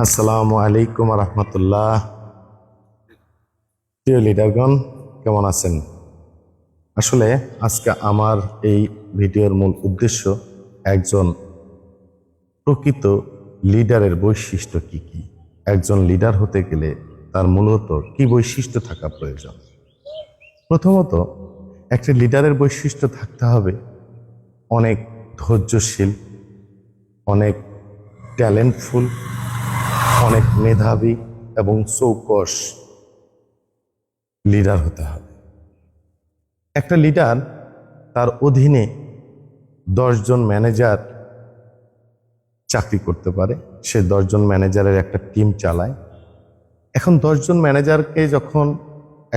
আসসালামু আলাইকুম রহমতুল্লাহ। প্রিয় লিডারগণ, কেমন আছেন? আসলে আজকে আমার এই ভিডিওর মূল উদ্দেশ্য একজন প্রকৃত লিডারের বৈশিষ্ট্য কি কি, একজন লিডার হতে গেলে তার মূলত কি বৈশিষ্ট্য থাকা প্রয়োজন। প্রথমত, একটা লিডারের বৈশিষ্ট্য থাকতে হবে অনেক ধৈর্যশীল, অনেক ট্যালেন্টফুল, অনেক মেধাবী এবং চৌকস লিডার হতে হবে। একটা লিডার তার অধীনে 10 জন ম্যানেজার চাকরি করতে পারে, সে 10 জন ম্যানেজারের একটা টিম চালায়। এখন 10 জন ম্যানেজারকে যখন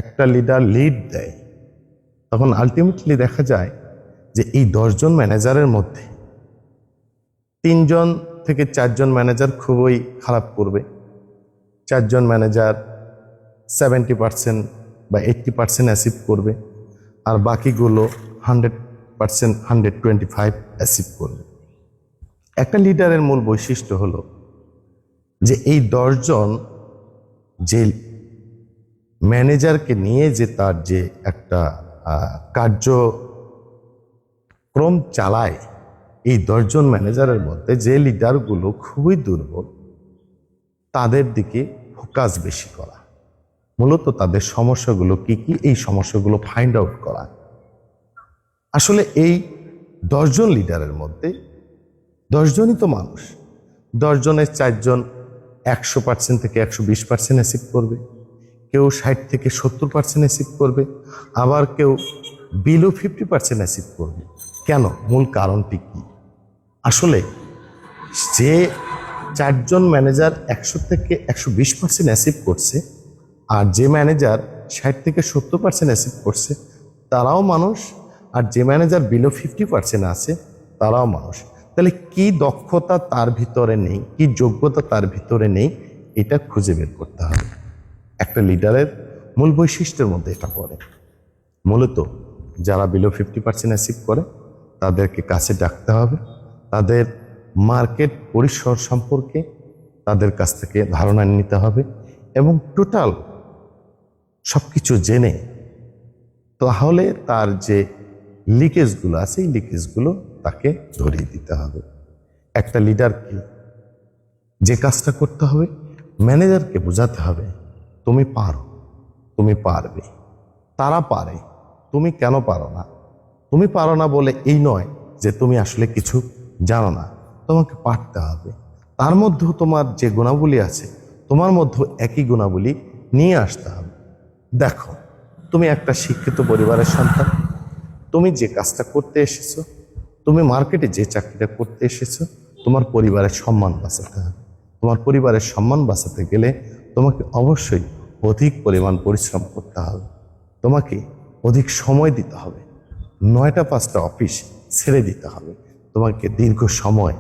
একটা লিডার লিড দেয়, তখন আলটিমেটলি দেখা যায় যে এই 10 জন ম্যানেজারের মধ্যে 3 জন থেকে 4 জন ম্যানেজার খুবই খারাপ করবে, 4 জন ম্যানেজার 70% বা 80% অ্যাচিভ করবে, আর বাকিগুলো 100% 125 অ্যাচিভ করবে। একটা লিডারের মূল বৈশিষ্ট্য হলো যে এই 10 জন যে ম্যানেজারকে নিয়ে যে তার যে একটা কার্যক্রম চালায়, এই 10 জন ম্যানেজারের মধ্যে যে লিডারগুলো খুবই দুর্বল, তাদের দিকে ফোকাস বেশি করা, মূলত তাদের সমস্যাগুলো কি কি, এই সমস্যাগুলো ফাইন্ড আউট করা। আসলে এই 10 জন লিডারের মধ্যে 10 জনই তো মানুষ, 10 জনের 4 জন 100% থেকে 120% অ্যাচিভ করবে, কেউ 60 থেকে 70% অ্যাচিভ করবে, আবার কেউ বিলো 50% অ্যাচিভ করবে। কেন? মূল কারণটি কি? আসলে যে 4 জন ম্যানেজার 100 থেকে 120% অ্যাচিভ করছে, আর যে ম্যানেজার 60 থেকে 70% অ্যাচিভ করছে, তারাও মানুষ, আর যে ম্যানেজার বিলো 50% আছে তারাও মানুষ। তাহলে কি দক্ষতা তার ভিতরে নেই, কি যোগ্যতা তার ভিতরে নেই, এটা খুঁজে বের করতে হবে। একটা লিডারের মূল বৈশিষ্ট্যের মধ্যে এটা পড়ে। মূলত যারা বিলো 50% অ্যাচিভ করে তাদেরকে কাছে ডাকতে হবে, তাদের মার্কেট পরিসর সম্পর্কে তাদের কাছ থেকে ধারণা নিতে হবে এবং টোটাল সবকিছু জেনে তাহলে তার যে লিকেজগুলো আছে এই লিকেজগুলো তাকে ধরিয়ে দিতে হবে। একটা লিডারকে যে কাজটা করতে হবে, ম্যানেজারকে বোঝাতে হবে তুমি পারো, তুমি পারবে, তারা পারে, তুমি কেন পারো না। তুমি পারো না বলে এই নয় যে তুমি আসলে কিছু জানো না, তোমাকে পারতে হবে। তার মধ্যেও তোমার যে গুণাবলী আছে, তোমার মধ্যেও একই গুণাবলী নিয়ে আসতে হবে। দেখো, তুমি একটা শিক্ষিত পরিবারের সন্তান, তুমি যে কাজটা করতে এসেছো, তুমি মার্কেটে যে চাকরিটা করতে এসেছো, তোমার পরিবারের সম্মান বাঁচাতে হবে। তোমার পরিবারের সম্মান বাঁচাতে গেলে তোমাকে অবশ্যই অধিক পরিমাণ পরিশ্রম করতে হবে, তোমাকে অধিক সময় দিতে হবে, 9টা 5টা অফিস ছেড়ে দিতে হবে, তোমাকে দীর্ঘ সময়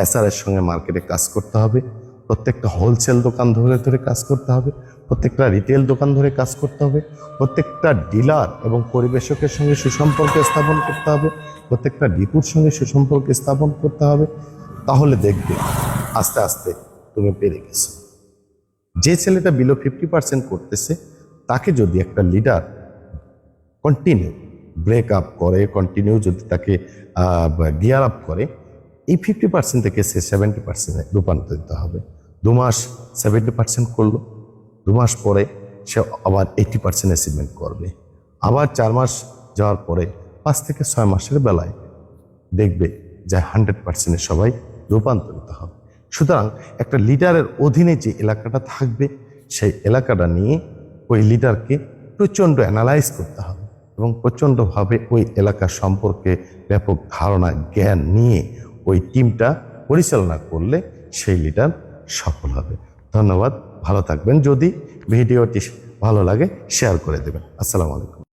এসআরের সঙ্গে মার্কেটে কাজ করতে হবে, প্রত্যেকটা হোলসেল দোকান ধরে ধরে কাজ করতে হবে, প্রত্যেকটা রিটেল দোকান ধরে কাজ করতে হবে, প্রত্যেকটা ডিলার এবং পরিবেশকের সঙ্গে সুসম্পর্ক স্থাপন করতে হবে, প্রত্যেকটা ডিপুর সঙ্গে সুসম্পর্ক স্থাপন করতে হবে। তাহলে দেখবে আস্তে আস্তে তুমি পেরে গেছো। যে ছেলেটা বিলো 50% করতেছে, তাকে যদি একটা লিডার কন্টিনিউ ব্রেক আপ করে, কন্টিনিউ যদি তাকে গিয়ার আপ করে, এই 50% থেকে সে 70% রূপান্তরিত হবে। 2 মাস 70% করলো, 2 মাস পরে সে আবার 80% অ্যাচিভমেন্ট করবে, আবার 4 মাস যাওয়ার পরে 5 থেকে 6 মাসের বেলায় দেখবে যে 100% সবাই রূপান্তরিত হবে। সুতরাং একটা লিডারের অধীনে যে এলাকাটা থাকবে, সেই এলাকাটা নিয়ে ওই লিডারকে প্রচণ্ড অ্যানালাইজ করতে হবে এবং প্রচণ্ডভাবে ওই এলাকা সম্পর্কে ব্যাপক ধারণা জ্ঞান নিয়ে ওই টিমটা পরিচালনা করলে সেই লিডার সফল হবে। ধন্যবাদ, ভালো থাকবেন। যদি ভিডিওটি ভালো লাগে শেয়ার করে দেবেন। আসসালামু আলাইকুম।